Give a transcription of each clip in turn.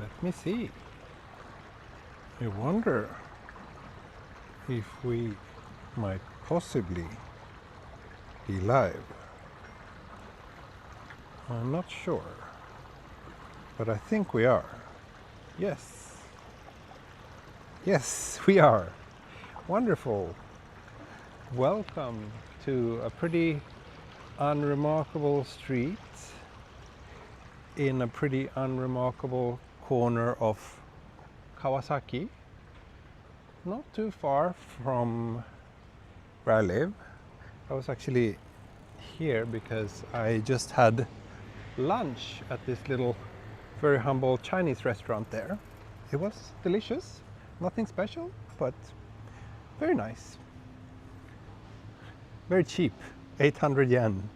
Let me see. I wonder if we might possibly be live. I'm not sure, but I think we are. Yes. Yes, we are. Wonderful. Welcome to a pretty unremarkable street in a pretty unremarkable corner of Kawasaki, not too far from where I live. I was actually here because I just had lunch at this little very humble Chinese restaurant there. It was delicious, nothing special, but very nice. Very cheap, 800 yen,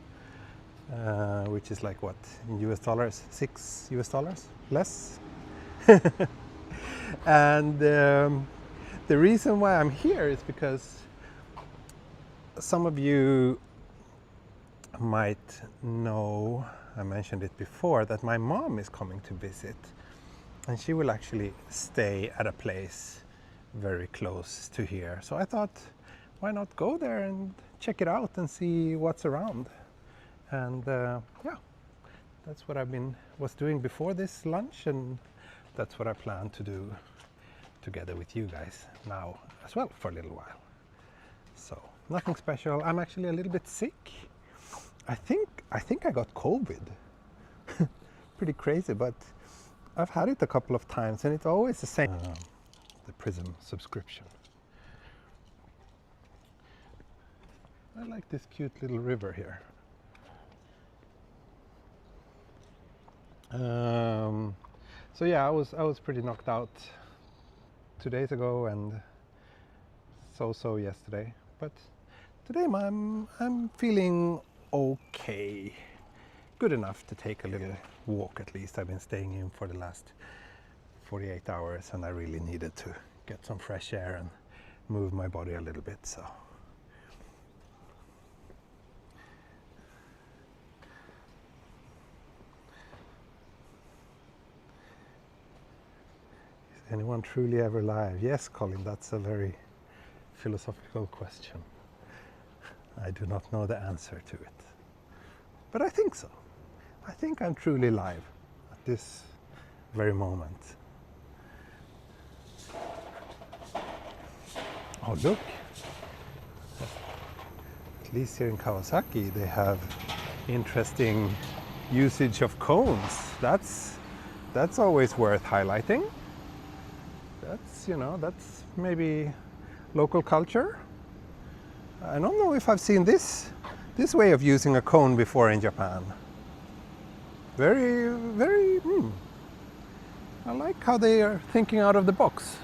which is like what, in US dollars, $6 less. And the reason why I'm here is because some of you might know, I mentioned it before, that my mom is coming to visit, and she will actually stay at a place very close to here. So I thought, why not go there and check it out and see what's around? And yeah, that's what was doing before this lunch, and that's what I plan to do together with you guys now as well for a little while. So nothing special. I'm actually a little bit sick. I think I got COVID. Pretty crazy, but I've had it a couple of times and it's always the same. The Prism subscription. I like this cute little river here. So yeah, I was pretty knocked out 2 days ago and so yesterday, but today I'm feeling okay, good enough to take a little walk at least. I've been staying in for the last 48 hours and I really needed to get some fresh air and move my body a little bit. So is anyone truly ever alive? Yes, Colin, that's a very philosophical question. I do not know the answer to it, but I think so. I think I'm truly alive at this very moment. Oh, look. At least here in Kawasaki they have interesting usage of cones. That's always worth highlighting. That's maybe local culture. I don't know if I've seen this way of using a cone before in Japan. Very, I like how they are thinking out of the box.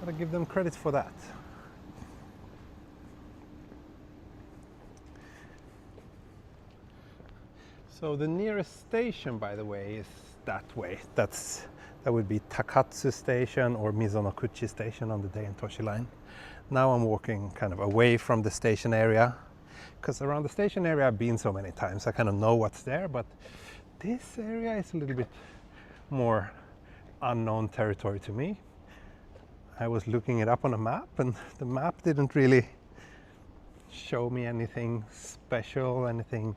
Gotta give them credit for that. So the nearest station, by the way, is that way. That would be Takatsu Station or Mizonokuchi Station on the Dei-Toshi line. Now I'm walking kind of away from the station area, because around the station area I've been so many times, I kind of know what's there, but this area is a little bit more unknown territory to me. I was looking it up on a map and the map didn't really show me anything special, anything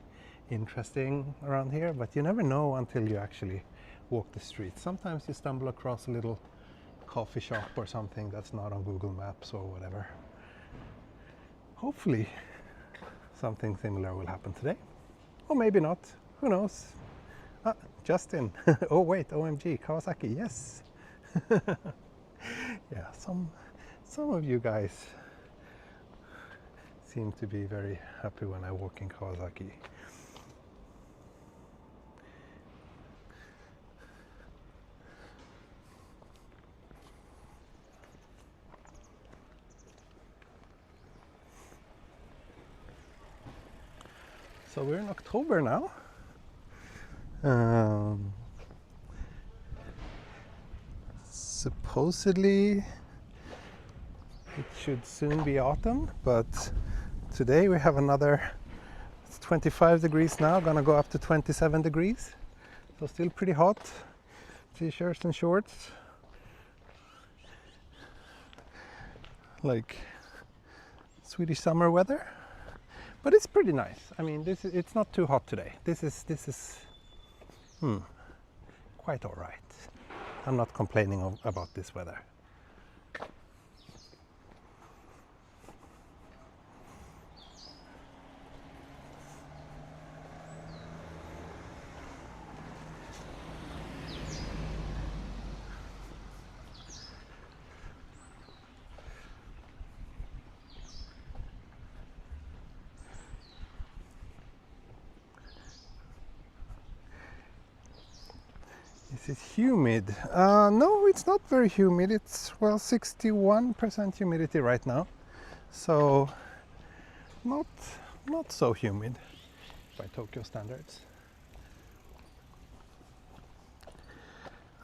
interesting around here, but you never know until you actually walk the street. Sometimes you stumble across a little coffee shop or something that's not on Google Maps or whatever. Hopefully something similar will happen today, or maybe not, who knows. Justin. Oh wait, OMG, Kawasaki, yes. Yeah, some of you guys seem to be very happy when I walk in Kawasaki. So we're in October now. Supposedly it should soon be autumn, but today we have it's 25 degrees now, gonna go up to 27 degrees. So still pretty hot, t-shirts and shorts, like Swedish summer weather, but it's pretty nice. I mean, it's not too hot today. This is quite all right. I'm not complaining about this weather. Is it humid? No, it's not very humid. It's, well, 61% humidity right now. So not so humid by Tokyo standards.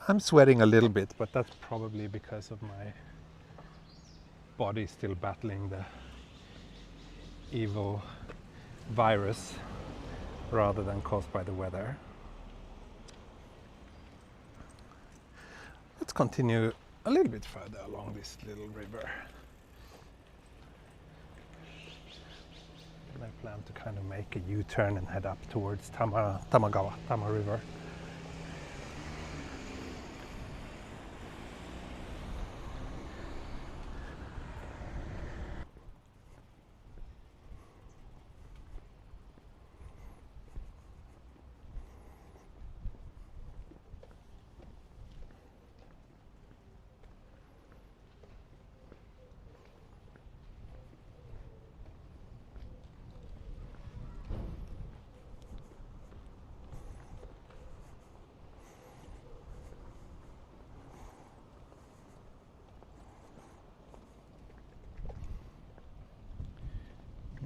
I'm sweating a little bit, but that's probably because of my body still battling the evil virus rather than caused by the weather. Let's continue a little bit further along this little river. And I plan to kind of make a U-turn and head up towards Tama River.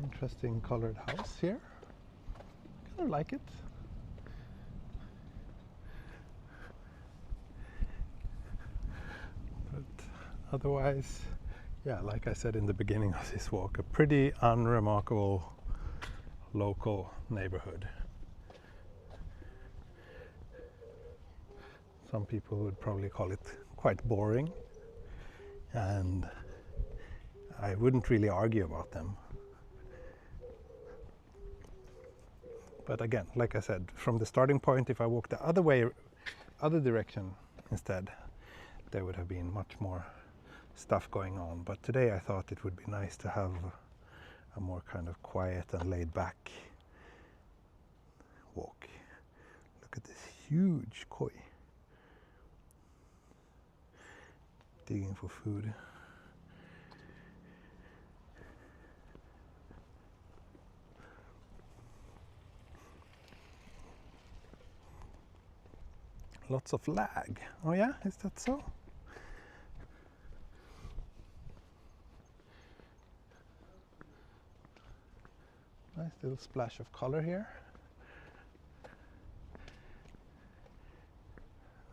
Interesting colored house here. Kind of like it. But otherwise, yeah, like I said in the beginning of this walk, a pretty unremarkable local neighborhood. Some people would probably call it quite boring, and I wouldn't really argue about them. But again, like I said, from the starting point, if I walked the other direction instead, there would have been much more stuff going on. But today I thought it would be nice to have a more kind of quiet and laid back walk. Look at this huge koi. Digging for food. Lots of lag. Oh yeah, is that so? Nice little splash of color here.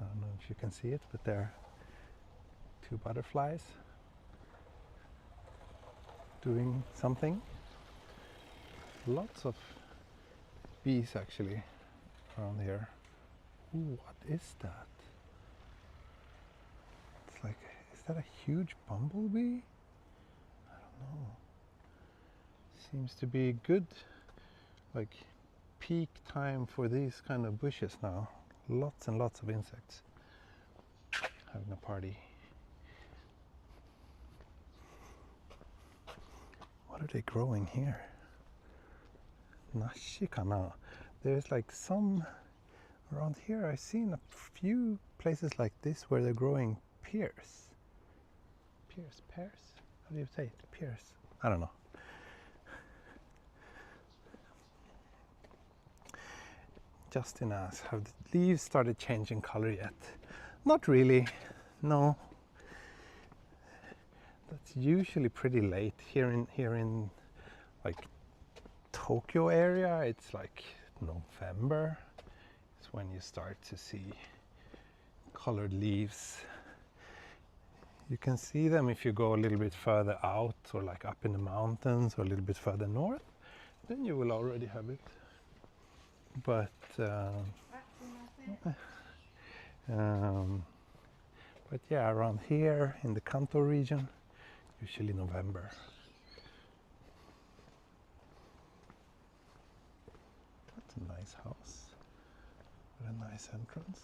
I don't know if you can see it, but there are two butterflies doing something. Lots of bees actually around here. Ooh, what is that? It's like, is that a huge bumblebee? I don't know. Seems to be good, like, peak time for these kind of bushes now. Lots and lots of insects having a party. What are they growing here? Nashi kana. There's like some around here. I've seen a few places like this where they're growing pears. Pears? How do you say it? Pears? I don't know. Justin asks, have the leaves started changing color yet? Not really, no. That's usually pretty late here in like Tokyo area. It's like November. It's when you start to see colored leaves. You can see them if you go a little bit further out, or like up in the mountains, or a little bit further north. Then you will already have it. But But yeah, around here in the Kanto region, usually November. That's a nice house with a nice entrance.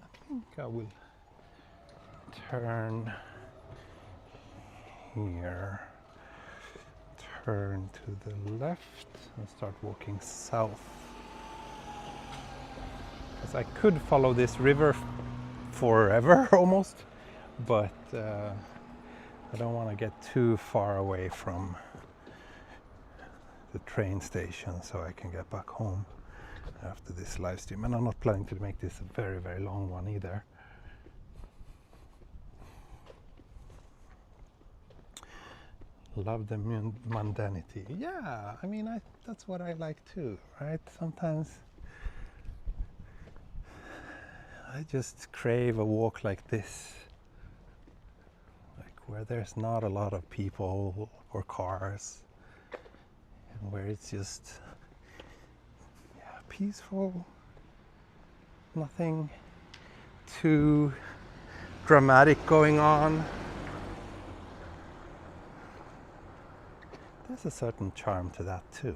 I think I will turn here, turn to the left and start walking south. Because I could follow this river forever almost, but I don't want to get too far away from the train station so I can get back home after this live stream. And I'm not planning to make this a very, very long one either. Love the mundanity. Yeah, I mean, that's what I like too, right? Sometimes I just crave a walk like this, like where there's not a lot of people or cars, and where it's just peaceful, nothing too dramatic going on. There's a certain charm to that too.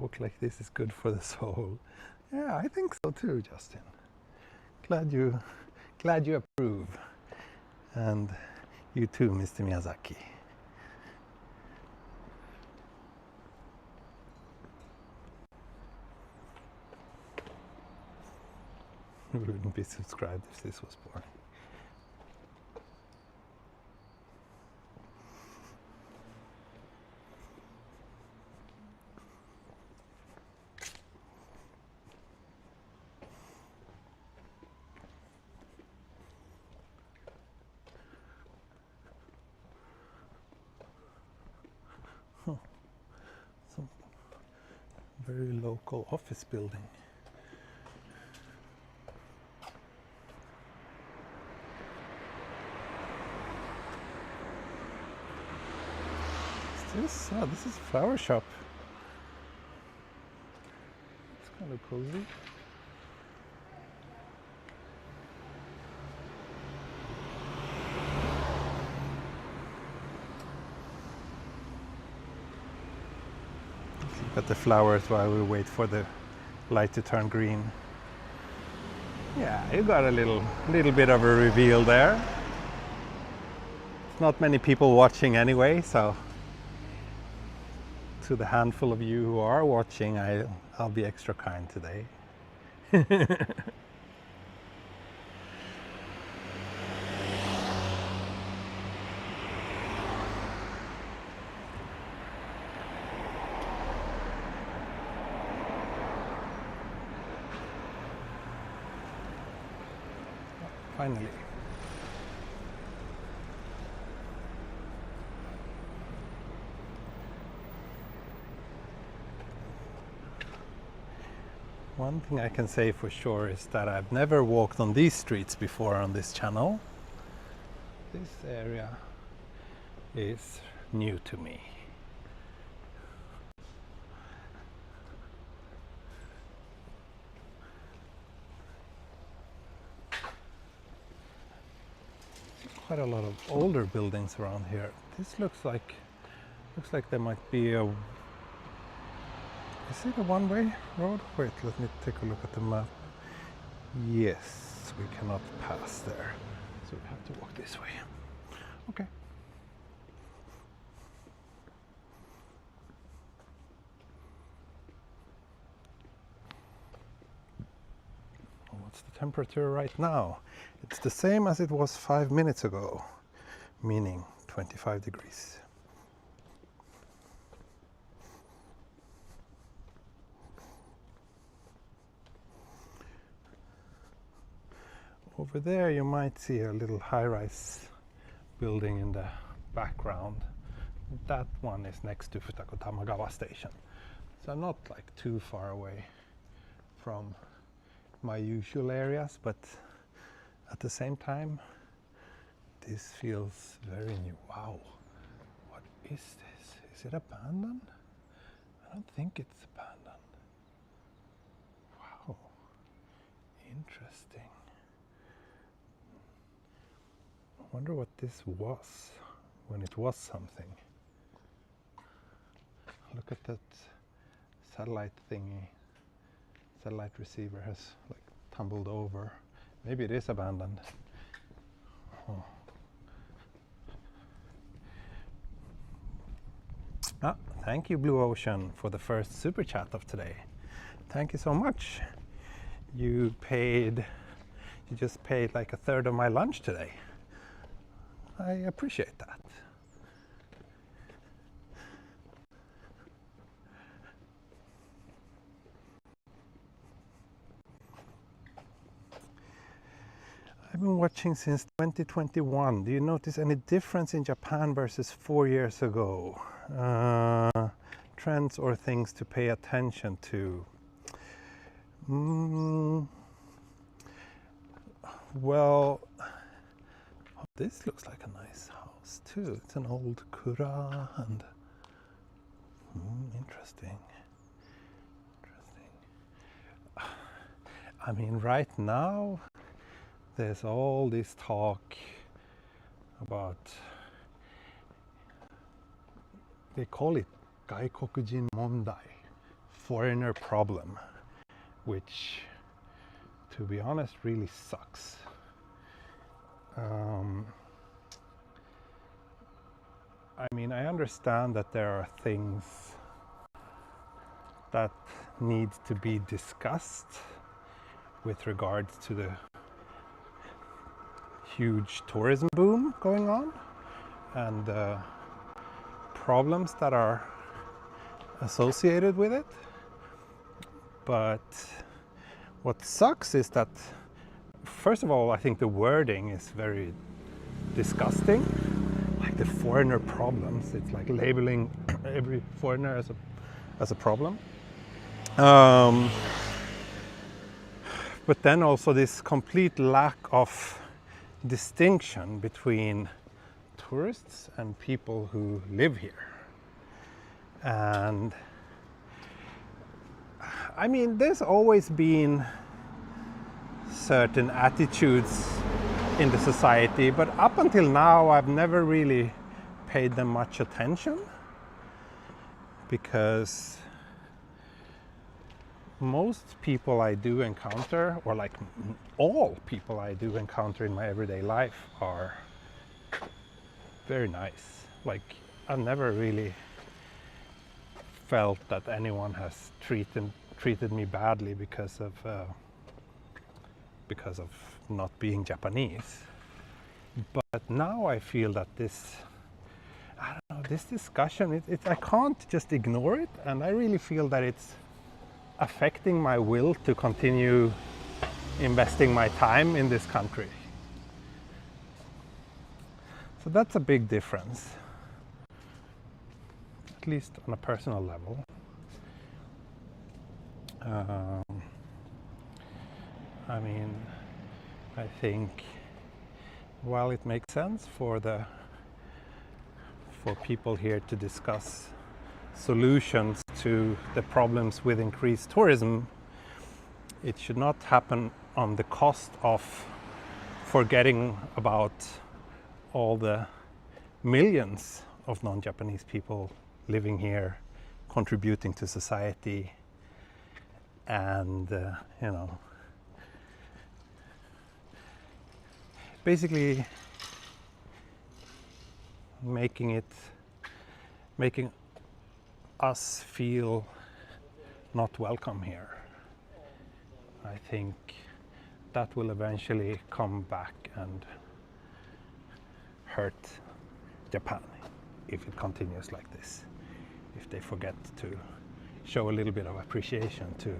Walk like this is good for the soul. Yeah, I think so too, Justin. Glad you approve. And you too, Mr. Miyazaki. You wouldn't be subscribed if this was boring. Some very local office building. This is a flower shop. It's kind of cozy. Let's look at the flowers while we wait for the light to turn green. Yeah, you got a little bit of a reveal there. Not many people watching anyway, so to the handful of you who are watching, I'll be extra kind today. Finally. One thing I can say for sure is that I've never walked on these streets before on this channel. This area is new to me. Quite a lot of older buildings around here. This looks like there might be a... Is it a one-way road? Wait, let me take a look at the map. Yes, we cannot pass there, so we have to walk this way. Okay. What's the temperature right now? It's the same as it was 5 minutes ago, meaning 25 degrees. Over there you might see a little high-rise building in the background. That one is next to Futakotamagawa station. So I'm not like too far away from my usual areas, but at the same time this feels very new. Wow, what is this? Is it abandoned? I don't think it's abandoned. Wow, interesting. I wonder what this was when it was something. Look at that satellite thingy. Satellite receiver has like tumbled over. Maybe it is abandoned. Oh. Thank you, Blue Ocean, for the first super chat of today. Thank you so much. You just paid like a third of my lunch today. I appreciate that. I've been watching since 2021. Do you notice any difference in Japan versus 4 years ago? Trends or things to pay attention to? Well, this looks like a nice house too. It's an old kura and interesting. I mean, right now there's all this talk about, they call it gaikokujin mondai, foreigner problem, which, to be honest, really sucks. I mean, I understand that there are things that need to be discussed with regards to the huge tourism boom going on and the problems that are associated with it. But what sucks is that, first of all, I think the wording is very disgusting. Like the foreigner problems, it's like labeling every foreigner as a problem. But then also this complete lack of distinction between tourists and people who live here. And I mean, there's always been certain attitudes in the society, but up until now I've never really paid them much attention, because most people I do encounter, or like all people I do encounter in my everyday life, are very nice. Like, I've never really felt that anyone has treated me badly because of not being Japanese. But now I feel that this discussion, I can't just ignore it, and I really feel that it's affecting my will to continue investing my time in this country. So that's a big difference, at least on a personal level. I mean, I think while it makes sense for people here to discuss solutions to the problems with increased tourism, it should not happen on the cost of forgetting about all the millions of non-Japanese people living here, contributing to society, and basically making us feel not welcome here. I think that will eventually come back and hurt Japan if it continues like this. If they forget to show a little bit of appreciation to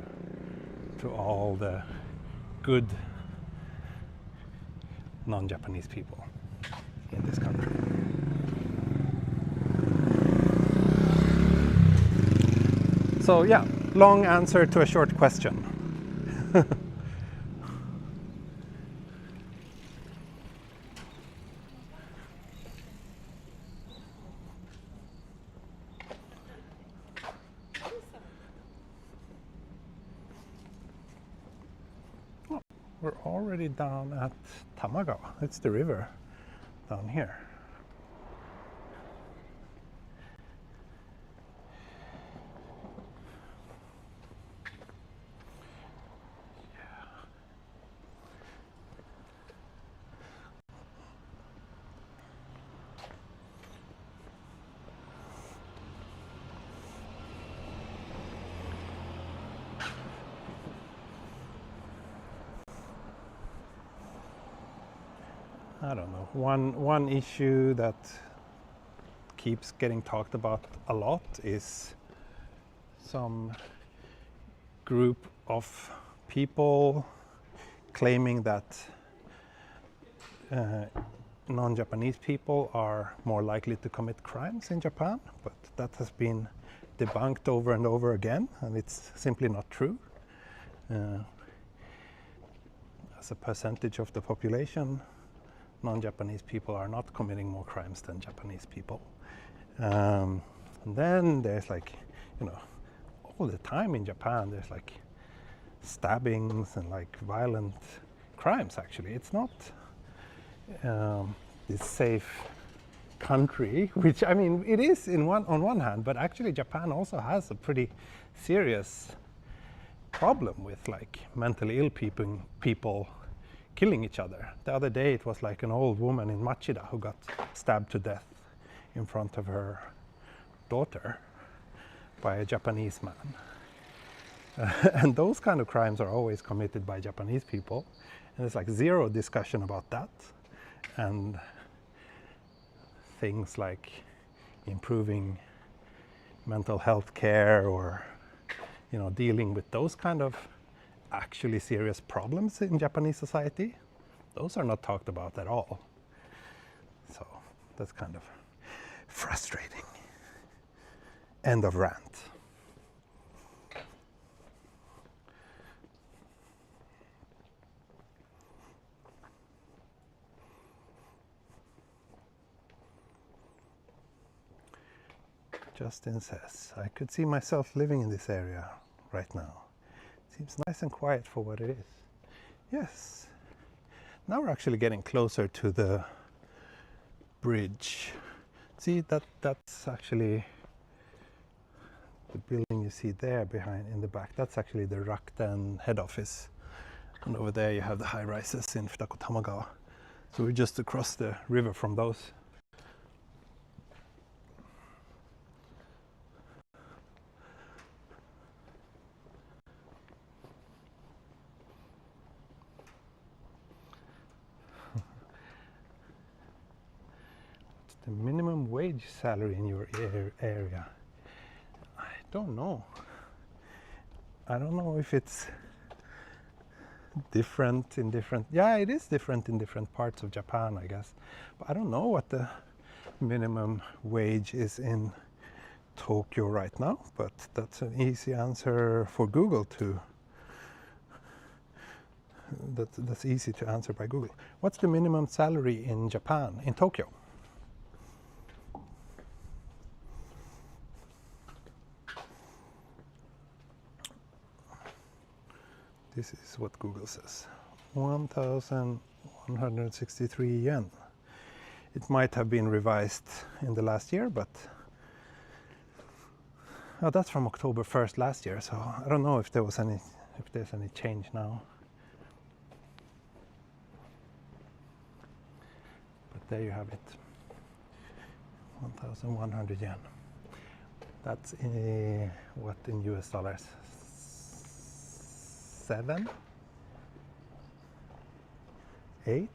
all the good non-Japanese people in this country. So yeah, long answer to a short question. We're already down at Tamagawa. It's the river down here. I don't know. One issue that keeps getting talked about a lot is some group of people claiming that non-Japanese people are more likely to commit crimes in Japan, but that has been debunked over and over again, and it's simply not true. As a percentage of the population, non-Japanese people are not committing more crimes than Japanese people. And then there's like, you know, all the time in Japan there's like stabbings and like violent crimes actually. It's not this safe country, which I mean it is on one hand, but actually Japan also has a pretty serious problem with like mentally ill people killing each other. The other day it was like an old woman in Machida who got stabbed to death in front of her daughter by a Japanese man. And those kind of crimes are always committed by Japanese people, and there's like zero discussion about that. And things like improving mental health care or, you know, dealing with those kind of actually serious problems in Japanese society, those are not talked about at all. So that's kind of frustrating. End of rant. Justin says, I could see myself living in this area right now. Seems nice and quiet for what it is. Yes. Now we're actually getting closer to the bridge. See, that's actually the building you see there behind in the back. That's actually the Rakuten head office. And over there you have the high rises in Futako Tamagawa. So we're just across the river from those. The minimum wage salary in your area? I don't know. I don't know if it's different in different... Yeah, it is different in different parts of Japan, I guess. But I don't know what the minimum wage is in Tokyo right now, but that's an easy answer for Google to... That's easy to answer by Google. What's the minimum salary in Japan, in Tokyo? This is what Google says. 1,163 yen. It might have been revised in the last year, but oh, that's from October 1st last year, so I don't know if there's any change now. But there you have it. 1,100 yen. That's what in US dollars? 7? 8,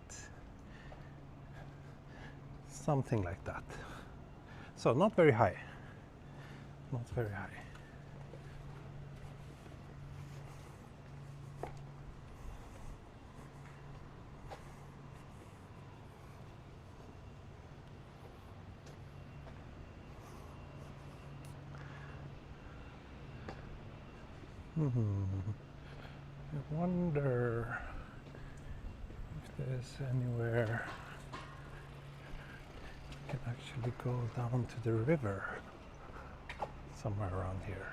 something like that. So not very high, not very high. I wonder if there's anywhere I can actually go down to the river somewhere around here.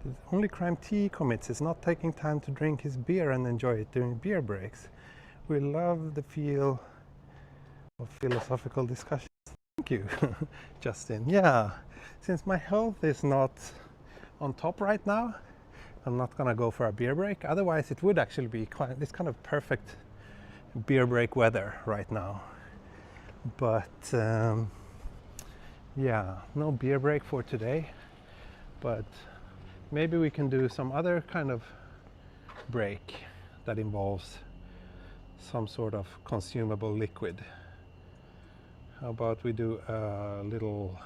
The only crime T commits is not taking time to drink his beer and enjoy it during beer breaks. We love the feel of philosophical discussions. Thank you, Justin. Yeah, since my health is not on top right now, I'm not gonna go for a beer break. Otherwise, it would actually be this kind of perfect beer break weather right now. But yeah, no beer break for today. But maybe we can do some other kind of break that involves some sort of consumable liquid. How about we do a little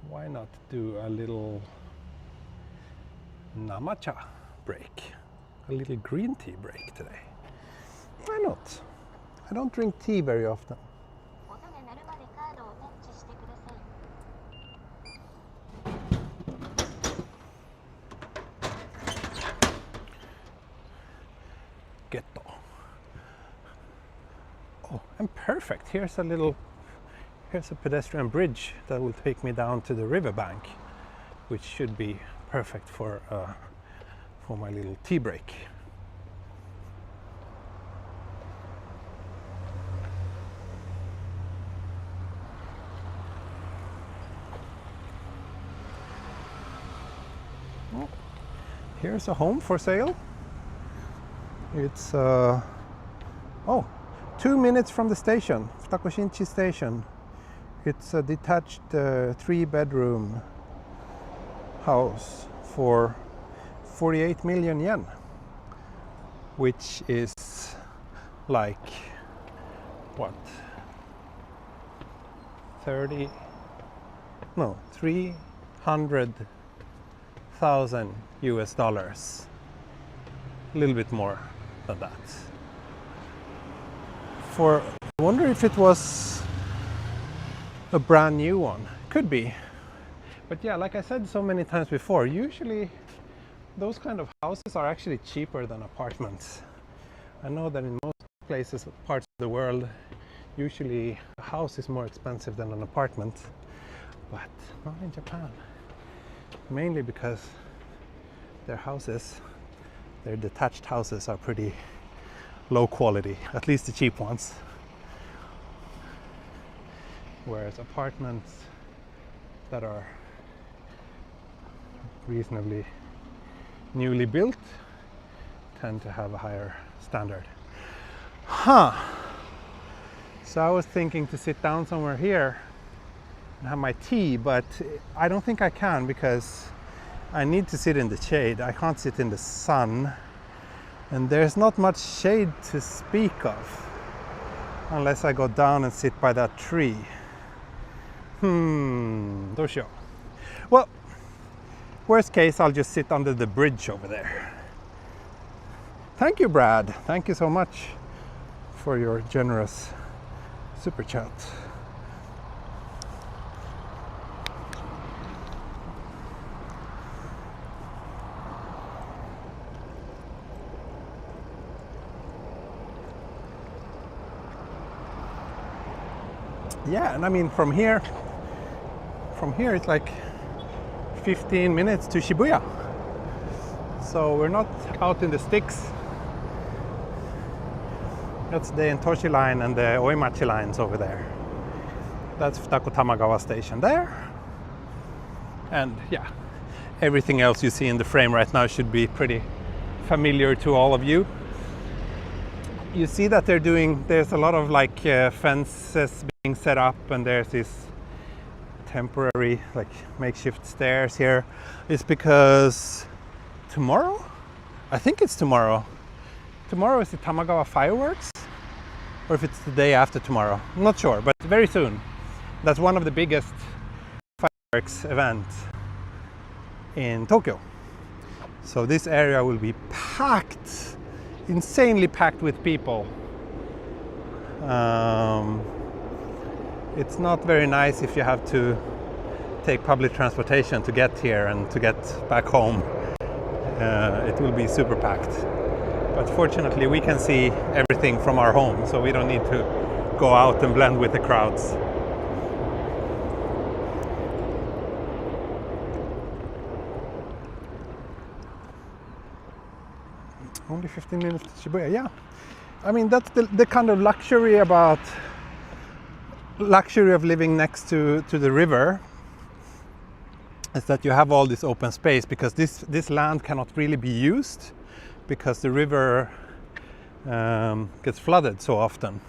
why not do a little namacha break? A little green tea break today. Why not? I don't drink tea very often. Ghetto. Oh, and perfect. Here's a pedestrian bridge that will take me down to the riverbank, which should be perfect for my little tea break. Oh, here's a home for sale. It's 2 minutes from the station, Futakoshinchi station. It's a detached 3-bedroom house for 48 million yen, which is like what, 300,000 US dollars, a little bit more than that. I wonder if it was a brand new one. Could be. But yeah, like I said so many times before, usually those kind of houses are actually cheaper than apartments. I know that in most places, parts of the world, usually a house is more expensive than an apartment, but not in Japan. Mainly because their detached houses are pretty low quality, at least the cheap ones. Whereas apartments that are reasonably newly built tend to have a higher standard. So I was thinking to sit down somewhere here and have my tea, but I don't think I can because I need to sit in the shade. I can't sit in the sun, and there's not much shade to speak of unless I go down and sit by that tree. どうしよう. Well, worst case, I'll just sit under the bridge over there. Thank you, Brad. Thank you so much for your generous super chat. Yeah, and I mean from here it's like 15 minutes to Shibuya. So we're not out in the sticks That's the Entoshi line and the Oimachi lines over there. That's Futako Tamagawa station there. And yeah, everything else you see in the frame right now should be pretty familiar to all of you. You see that there's a lot of like fences being set up, and there's this temporary like makeshift stairs here. It's because tomorrow, I think it's tomorrow is the Tamagawa fireworks, or if it's the day after tomorrow, I'm not sure, but very soon. That's one of the biggest fireworks events in Tokyo. So this area will be packed, insanely packed with people. It's not very nice if you have to take public transportation to get here and to get back home. It will be super packed. But fortunately we can see everything from our home, so we don't need to go out and blend with the crowds. Only 15 minutes to Shibuya, yeah. I mean, that's the kind of luxury of living next to the river, is that you have all this open space, because this land cannot really be used because the river gets flooded so often.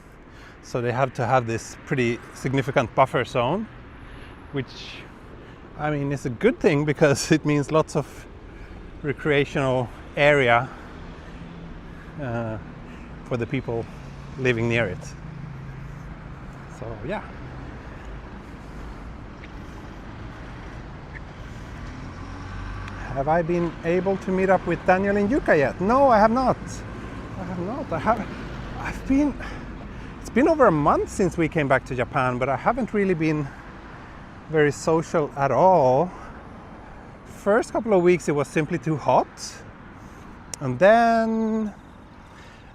So they have to have this pretty significant buffer zone, which, I mean, is a good thing because it means lots of recreational area for the people living near it. So yeah. Have I been able to meet up with Daniel and Yuka yet? No, I have not. It's been over a month since we came back to Japan, but I haven't really been very social at all. First couple of weeks it was simply too hot, and then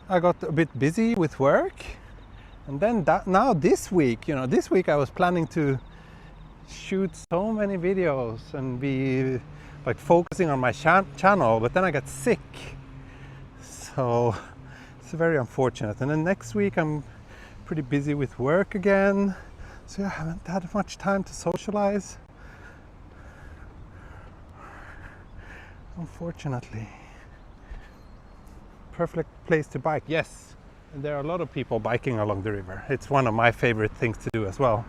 I got a bit busy with work, and then now this week I was planning to shoot so many videos and be like focusing on my channel, but then I got sick, so it's very unfortunate. And then next week I'm pretty busy with work again, so I haven't had much time to socialize, unfortunately. Perfect place to bike, yes, and there are a lot of people biking along the river. It's one of my favorite things to do as well,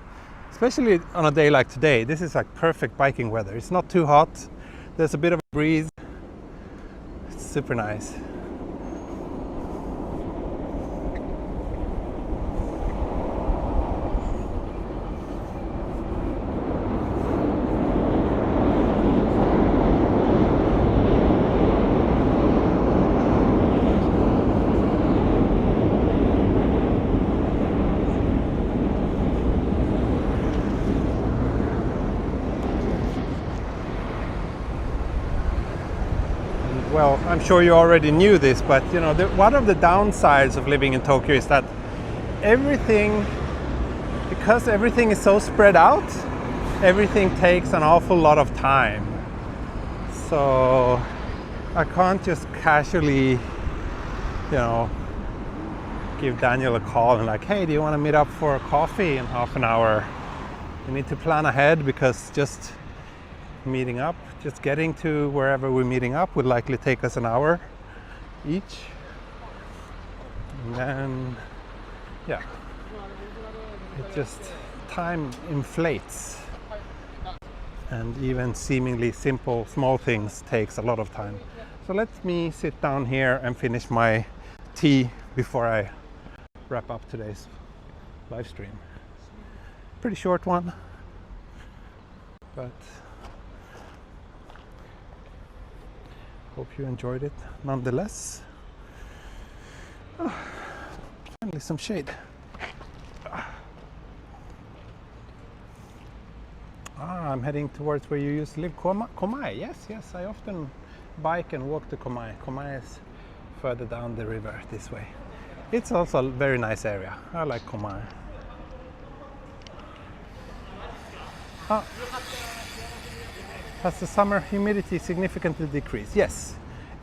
especially on a day like today. This is like perfect biking weather. It's not too hot, there's a bit of a breeze, it's super nice. Well, I'm sure you already knew this, but you know, one of the downsides of living in Tokyo is that because everything is so spread out, everything takes an awful lot of time. So I can't just casually, give Daniel a call and like, hey, do you want to meet up for a coffee in half an hour? You need to plan ahead, because just getting to wherever we're meeting up would likely take us an hour each. And then, yeah, time inflates. And even seemingly simple, small things takes a lot of time. So let me sit down here and finish my tea before I wrap up today's live stream. Pretty short one, but hope you enjoyed it nonetheless. Oh, finally some shade. I'm heading towards where you used to live, Komai. Yes, I often bike and walk to Komai. Komai is further down the river this way. It's also a very nice area. I like Komai. Has the summer humidity significantly decreased? Yes,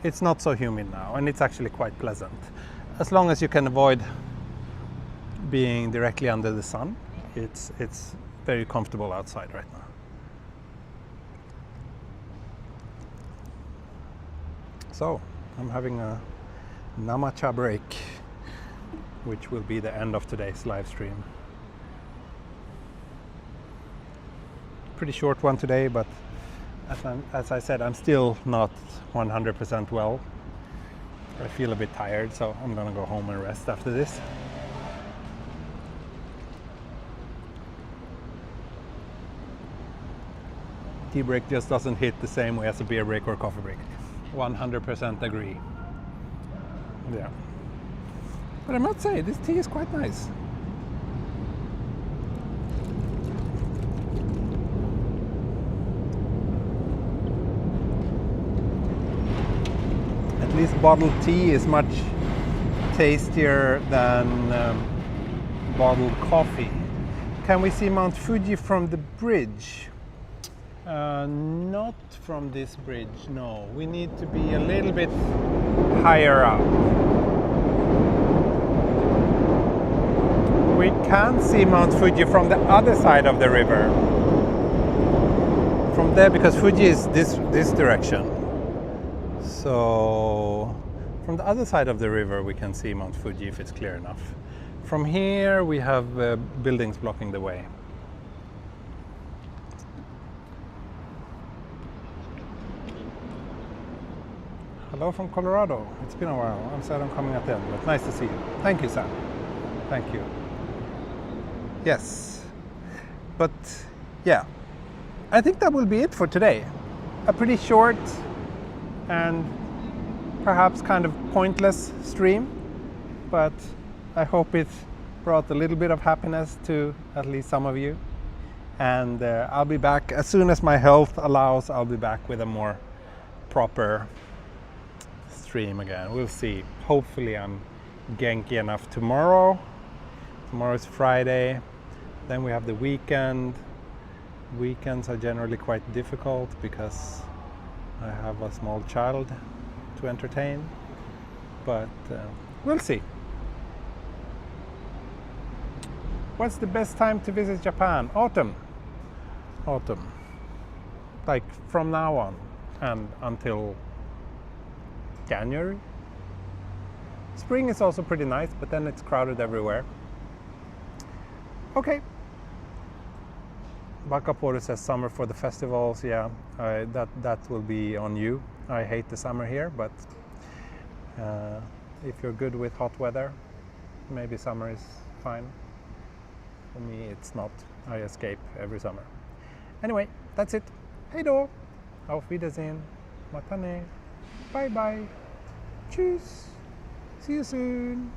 it's not so humid now, and it's actually quite pleasant. As long as you can avoid being directly under the sun, it's very comfortable outside right now. So I'm having a namacha break, which will be the end of today's live stream. Pretty short one today, but as I said, I'm still not 100% well. I feel a bit tired, so I'm gonna go home and rest after this. Tea break just doesn't hit the same way as a beer break or coffee break. 100% agree. Yeah. But I must say, this tea is quite nice. At least bottled tea is much tastier than bottled coffee. Can we see Mount Fuji from the bridge? Not from this bridge, no. We need to be a little bit higher up. We can see Mount Fuji from the other side of the river. From there, because Fuji is this direction. So from the other side of the river we can see Mount Fuji if it's clear enough. From here we have buildings blocking the way. Hello from Colorado. It's been a while. I'm sad I'm coming at the end, but nice to see you. Thank you, Sam. Thank you. Yes. But yeah, I think that will be it for today. A pretty short and perhaps kind of pointless stream, but I hope it brought a little bit of happiness to at least some of you. And I'll be back as soon as my health allows. I'll be back with a more proper stream again. We'll see. Hopefully I'm genki enough tomorrow. Tomorrow's Friday. Then we have the weekend. Weekends are generally quite difficult because I have a small child to entertain, but we'll see. What's the best time to visit Japan? Autumn. Autumn. Like from now on and until January. Spring is also pretty nice, but then it's crowded everywhere. Okay. Bakaporu says summer for the festivals. Yeah, that will be on you. I hate the summer here, but if you're good with hot weather, maybe summer is fine. For me, it's not. I escape every summer. Anyway, that's it. Hej då! Auf Wiedersehen. Mata ne. Bye bye. Tschüss. See you soon.